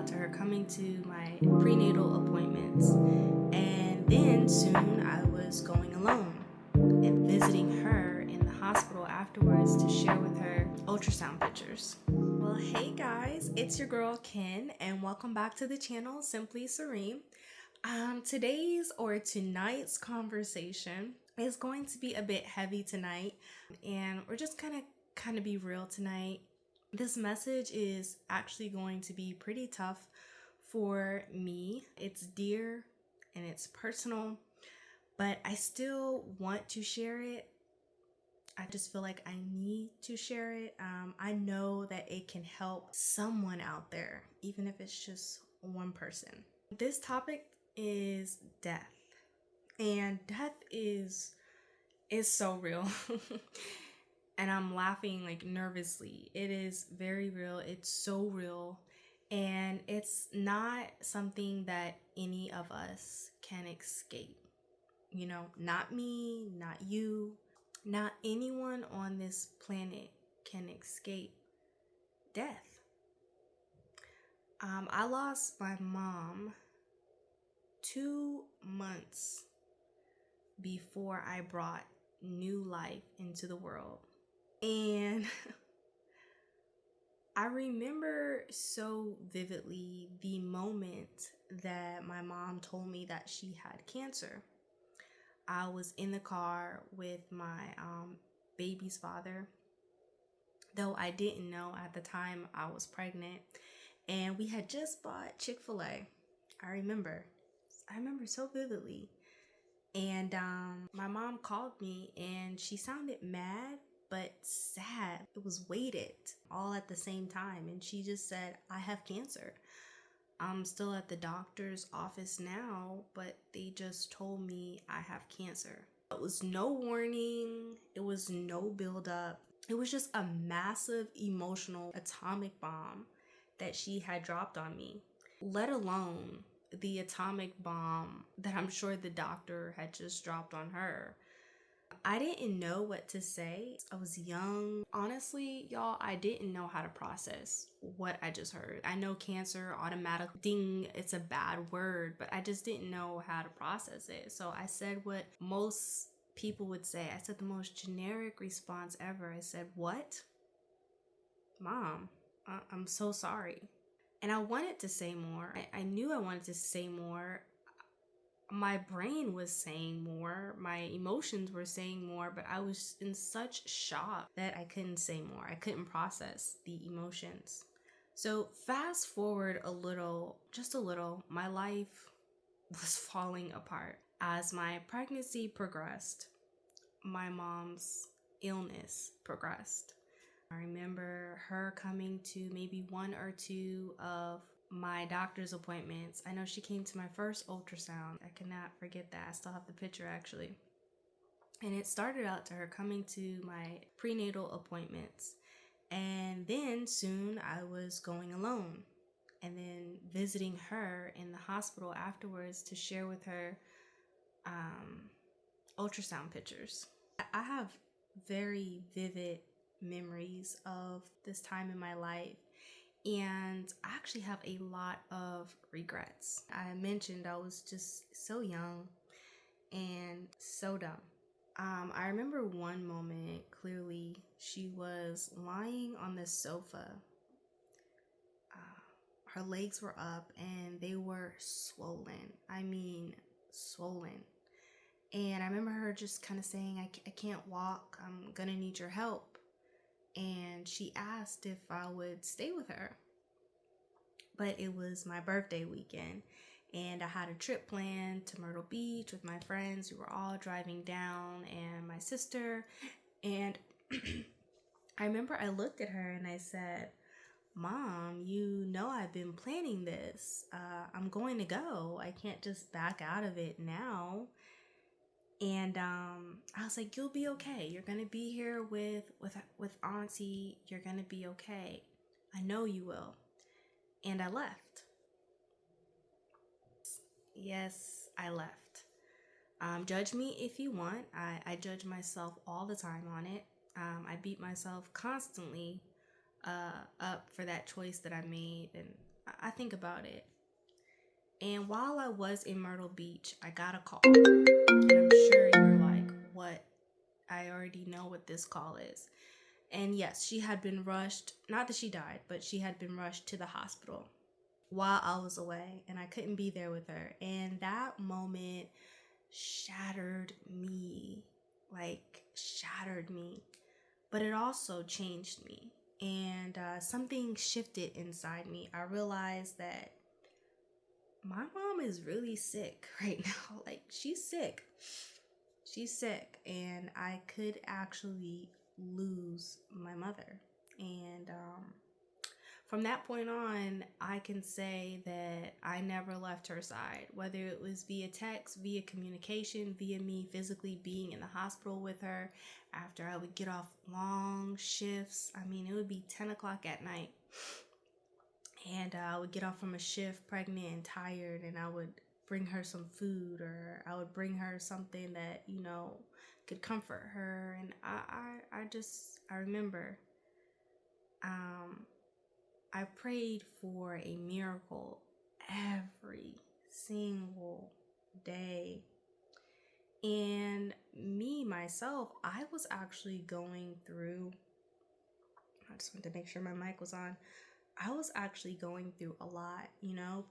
out to her coming to my prenatal appointments, and then soon I was going alone and visiting her in the hospital afterwards to share with her ultrasound pictures. Well, hey guys, it's your girl Ken, and welcome back to the channel Simply Serene. Tonight's conversation is going to be a bit heavy tonight, and we're just gonna kind of be real tonight. This message is actually going to be pretty tough for me. It's dear and it's personal, but I still want to share it. I just feel like I need to share it. I know that it can help someone out there, even if it's just one person. This topic is death, and death is so real. And I'm laughing like nervously. It is very real. It's so real. And it's not something that any of us can escape. You know, not me, not you, not anyone on this planet can escape death. I lost my mom 2 months before I brought new life into the world. And I remember so vividly the moment that my mom told me that she had cancer. I was in the car with my baby's father, though I didn't know at the time I was pregnant, and we had just bought Chick-fil-A. I remember so vividly. And my mom called me and she sounded mad but sad. It was weighted all at the same time, and she just said, "I have cancer. I'm still at the doctor's office now, but they just told me I have cancer." It was no warning, it was no buildup. It was just a massive emotional atomic bomb that she had dropped on me, let alone the atomic bomb that I'm sure the doctor had just dropped on her. I didn't know what to say. I was young. Honestly, y'all, I didn't know how to process what I just heard. I know cancer, automatic ding, it's a bad word, but I just didn't know how to process it. So I said what most people would say. I said the most generic response ever. I said, "What? Mom, I'm so sorry." And I wanted to say more. I knew I wanted to say more. My brain was saying more, my emotions were saying more, but I was in such shock that I couldn't say more. I couldn't process the emotions. So fast forward a little, just a little, my life was falling apart. As my pregnancy progressed, my mom's illness progressed. I remember her coming to maybe 1 or 2 of my doctor's appointments. I know she came to my first ultrasound. I cannot forget that. I still have the picture actually. And it started out to her coming to my prenatal appointments. And then soon I was going alone and then visiting her in the hospital afterwards to share with her ultrasound pictures. I have very vivid memories of this time in my life, and I actually have a lot of regrets. I mentioned I was just so young and so dumb. I remember one moment clearly. She was lying on the sofa. Her legs were up and they were swollen. I mean, swollen. And I remember her just kind of saying, I can't walk. I'm gonna need your help." And she asked if I would stay with her. But it was my birthday weekend, and I had a trip planned to Myrtle Beach with my friends. We were all driving down, and my sister. And I remember I looked at her and I said, "Mom, you know I've been planning this. I'm going to go. I can't just back out of it now." And I was like, "You'll be okay. You're gonna be here with Auntie. You're gonna be okay. I know you will." And I left. Yes, I left. Judge me if you want. I judge myself all the time on it. I beat myself constantly up for that choice that I made, and I think about it. And while I was in Myrtle Beach, I got a call. And I'm sure you're like, what? I already know what this call is. And yes, she had been rushed, not that she died, but she had been rushed to the hospital while I was away, and I couldn't be there with her. And that moment shattered me, like shattered me. But it also changed me. And something shifted inside me. I realized that my mom is really sick right now. Like, she's sick. She's sick. And I could actually lose my mother. And from that point on, I can say that I never left her side, whether it was via text, via communication, via me physically being in the hospital with her after I would get off long shifts. I mean, it would be 10 o'clock at night. And I would get off from a shift pregnant and tired, and I would bring her some food, or I would bring her something that, could comfort her. And I remember um, I prayed for a miracle every single day. And me, myself, I was actually going through, I just wanted to make sure my mic was on. I was actually going through a lot,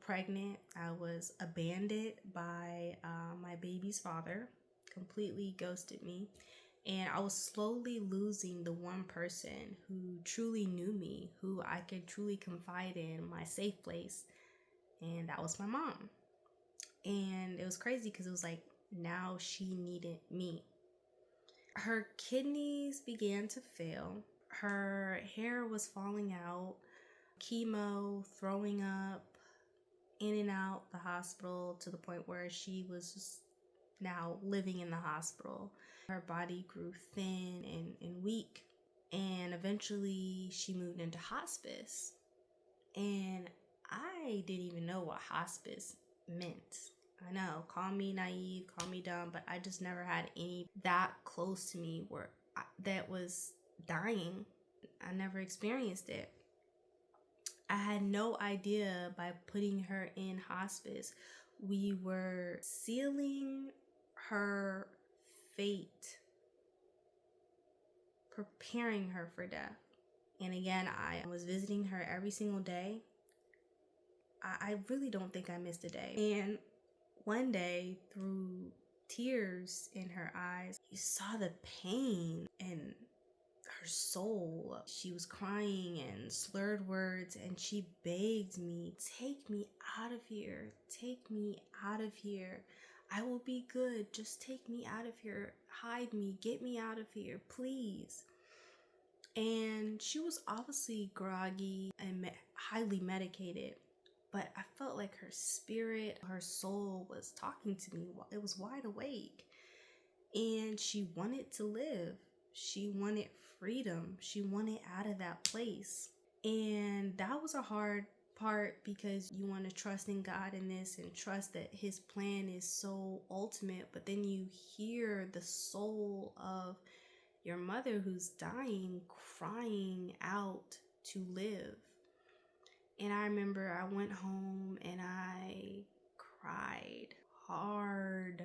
pregnant. I was abandoned by my baby's father, completely ghosted me. And I was slowly losing the one person who truly knew me, who I could truly confide in, my safe place. And that was my mom. And it was crazy because it was like now she needed me. Her kidneys began to fail. Her hair was falling out, chemo, throwing up, in and out the hospital to the point where she was just now living in the hospital. Her body grew thin and weak. And eventually she moved into hospice. And I didn't even know what hospice meant. I know, call me naive, call me dumb, but I just never had any that close to me that was dying. I never experienced it. I had no idea by putting her in hospice, we were sealing her fate, preparing her for death. And again, I was visiting her every single day. I really don't think I missed a day. And one day, through tears in her eyes, you saw the pain in her soul. She was crying and slurred words, and she begged me, take me out of here. Take me out of here. I will be good. Just take me out of here. Hide me. Get me out of here, please. And she was obviously groggy and highly medicated, but I felt like her spirit, her soul was talking to me. It was wide awake. And she wanted to live. She wanted freedom. She wanted out of that place. And that was a hard part because you want to trust in God in this and trust that his plan is so ultimate. But then you hear the soul of your mother who's dying, crying out to live. And I remember I went home and I cried hard.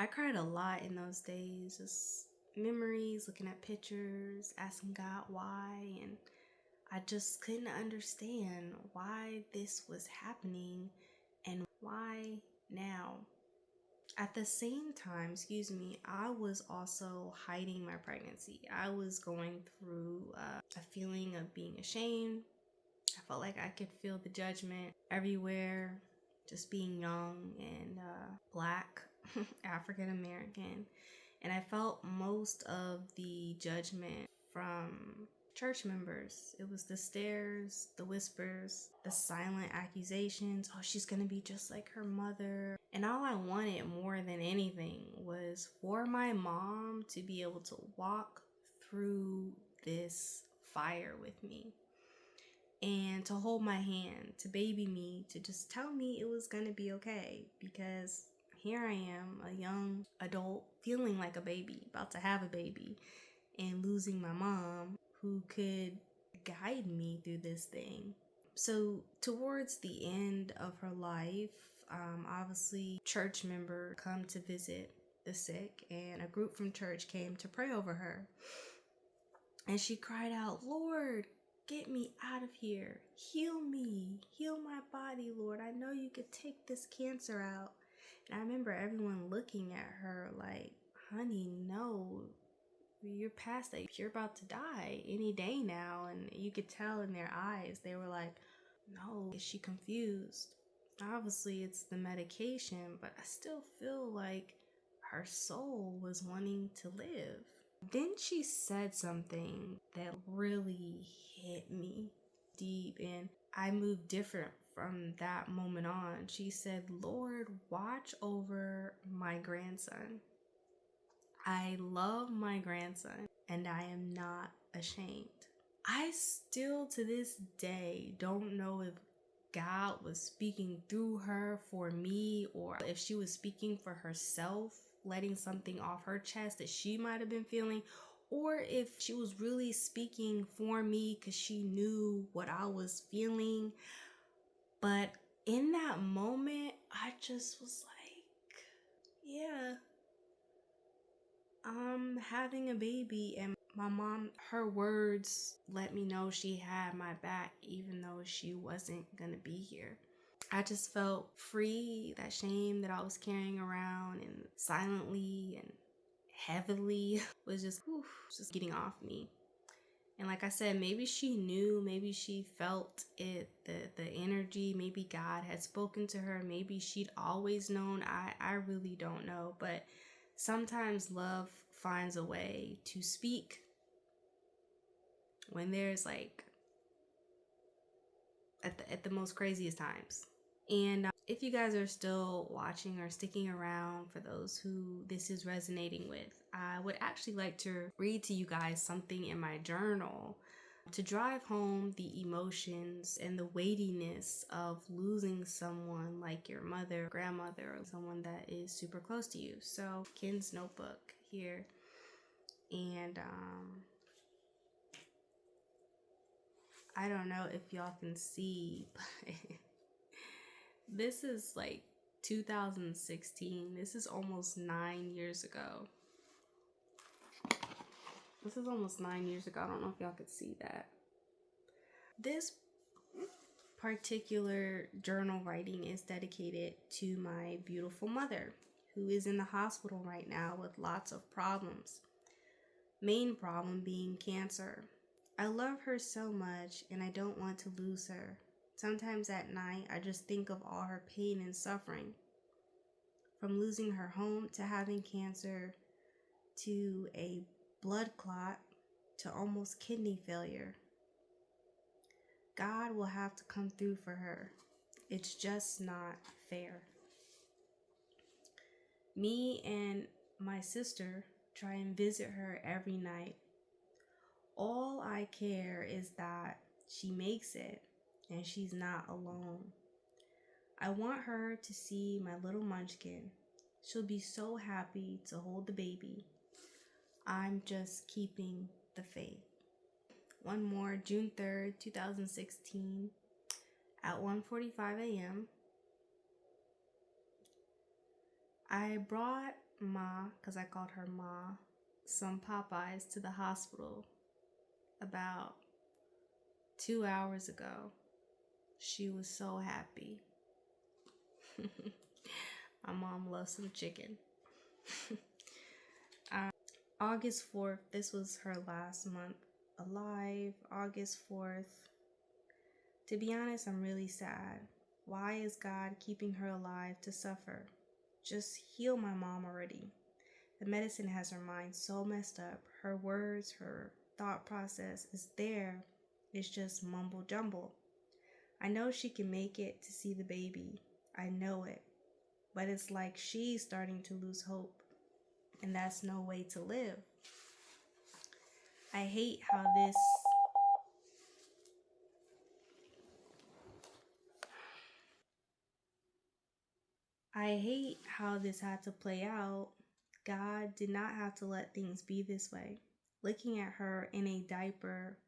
I cried a lot in those days, just memories, looking at pictures, asking God why, and I just couldn't understand why this was happening and why now. At the same time, I was also hiding my pregnancy. I was going through a feeling of being ashamed. I felt like I could feel the judgment everywhere, just being young and black, African American. And I felt most of the judgment from church members. It was the stares, the whispers, the silent accusations. Oh, she's gonna be just like her mother. And all I wanted more than anything was for my mom to be able to walk through this fire with me and to hold my hand, to baby me, to just tell me it was gonna be okay, because here I am, a young adult, feeling like a baby, about to have a baby, and losing my mom who could guide me through this thing. So towards the end of her life, obviously church member come to visit the sick, and a group from church came to pray over her. And she cried out, "Lord, get me out of here. Heal me. Heal my body, Lord. I know you could take this cancer out." And I remember everyone looking at her like, "Honey, no. You're past that. You're about to die any day now." And you could tell in their eyes, they were like, "No." Is she confused? Obviously, it's the medication, but I still feel like her soul was wanting to live. Then she said something that really hit me deep, and I moved different from that moment on. She said, "Lord, watch over my grandson. I love my grandson, and I am not ashamed." I still to this day don't know if God was speaking through her for me, or if she was speaking for herself, letting something off her chest that she might have been feeling, or if she was really speaking for me because she knew what I was feeling. But in that moment, I just was like, yeah, I'm having a baby. And my mom, her words let me know she had my back, even though she wasn't gonna be here. I just felt free. That shame that I was carrying around and silently and heavily was just, whew, just getting off me. And like I said, maybe she knew, maybe she felt it, the energy, maybe God had spoken to her, maybe she'd always known. I really don't know. But sometimes love finds a way to speak when there's like at the most craziest times. And if you guys are still watching or sticking around, for those who this is resonating with, I would actually like to read to you guys something in my journal to drive home the emotions and the weightiness of losing someone like your mother, grandmother, or someone that is super close to you. So, Ken's notebook here. And I don't know if y'all can see, but this is like 2016. This is almost 9 years ago. This is almost 9 years ago. I don't know if y'all could see that. This particular journal writing is dedicated to my beautiful mother, who is in the hospital right now with lots of problems. Main problem being cancer. I love her so much, and I don't want to lose her. Sometimes at night, I just think of all her pain and suffering. From losing her home to having cancer to a blood clot to almost kidney failure. God will have to come through for her. It's just not fair. Me and my sister try and visit her every night. All I care is that she makes it and she's not alone. I want her to see my little munchkin. She'll be so happy to hold the baby. I'm just keeping the faith. One more, June 3rd, 2016, at 1:45 a.m. I brought Ma, because I called her Ma, some Popeyes to the hospital about 2 hours ago. She was so happy. My mom loves some chicken. August 4th, this was her last month alive. August 4th. To be honest, I'm really sad. Why is God keeping her alive to suffer? Just heal my mom already. The medicine has her mind so messed up. Her words, her thought process is there. It's just mumble jumble. I know she can make it to see the baby. I know it. But it's like she's starting to lose hope. And that's no way to live. I hate how this had to play out. God did not have to let things be this way. Looking at her in a diaper,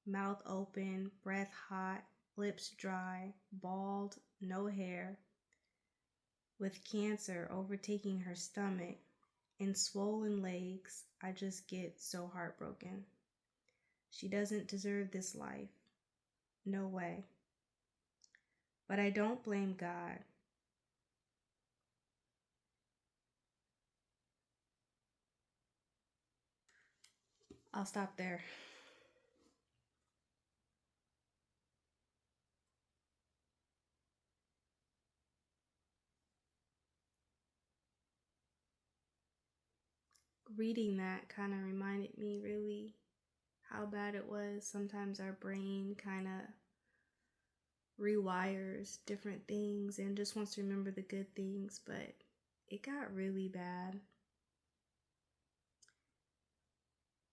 mouth open, breath hot, lips dry, bald, no hair, with cancer overtaking her stomach and swollen legs. I just get so heartbroken. She doesn't deserve this life. No way. But I don't blame God. I'll stop there. Reading that kind of reminded me really how bad it was. Sometimes our brain kind of rewires different things and just wants to remember the good things, but it got really bad.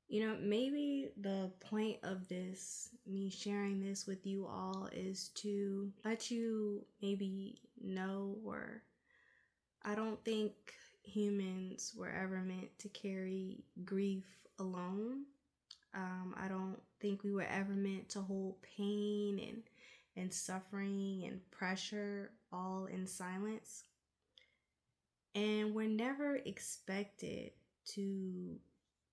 You know, maybe the point of this, me sharing this with you all, is to let you maybe know, or I don't think humans were ever meant to carry grief alone. I don't think we were ever meant to hold pain and suffering and pressure all in silence. And we're never expected to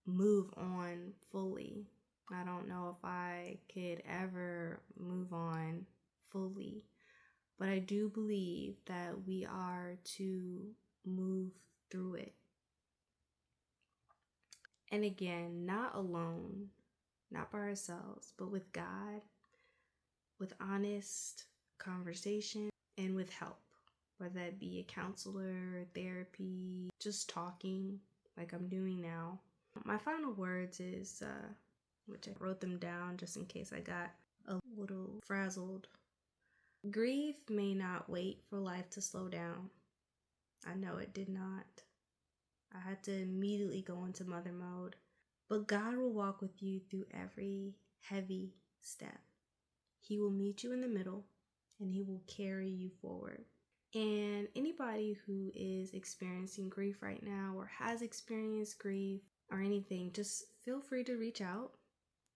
move on fully. I don't know if I could ever move on fully, but I do believe that we are to move through it. And again, not alone, not by ourselves, but with God, with honest conversation, and with help, whether that be a counselor, therapy, just talking like I'm doing now. My final words is, which I wrote them down just in case I got a little frazzled. Grief may not wait for life to slow down. I know it did not. I had to immediately go into mother mode. But God will walk with you through every heavy step. He will meet you in the middle and He will carry you forward. And anybody who is experiencing grief right now or has experienced grief or anything, just feel free to reach out,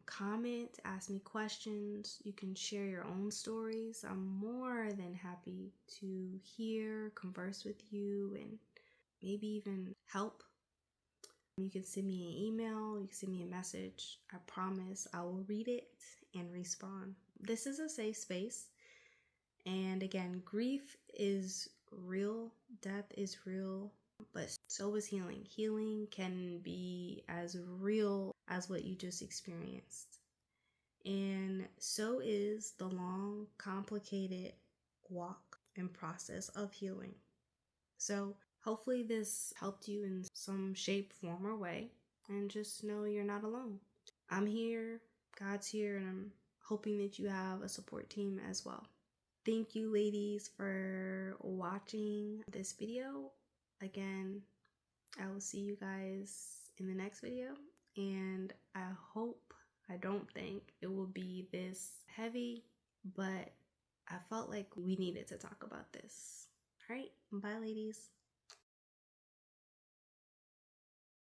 comment, ask me questions. You can share your own stories. I'm more than happy to hear, converse with you, and maybe even help. You can send me an email, you can send me a message. I promise I will read it and respond. This is a safe space. And again, grief is real, death is real, but so is healing. Healing can be as real as what you just experienced. And so is the long, complicated walk and process of healing. So hopefully this helped you in some shape, form, or way. And just know you're not alone. I'm here, God's here, and I'm hoping that you have a support team as well. Thank you, ladies, for watching this video. Again, I will see you guys in the next video. And I don't think it will be this heavy, but I felt like we needed to talk about this. All right, bye, ladies.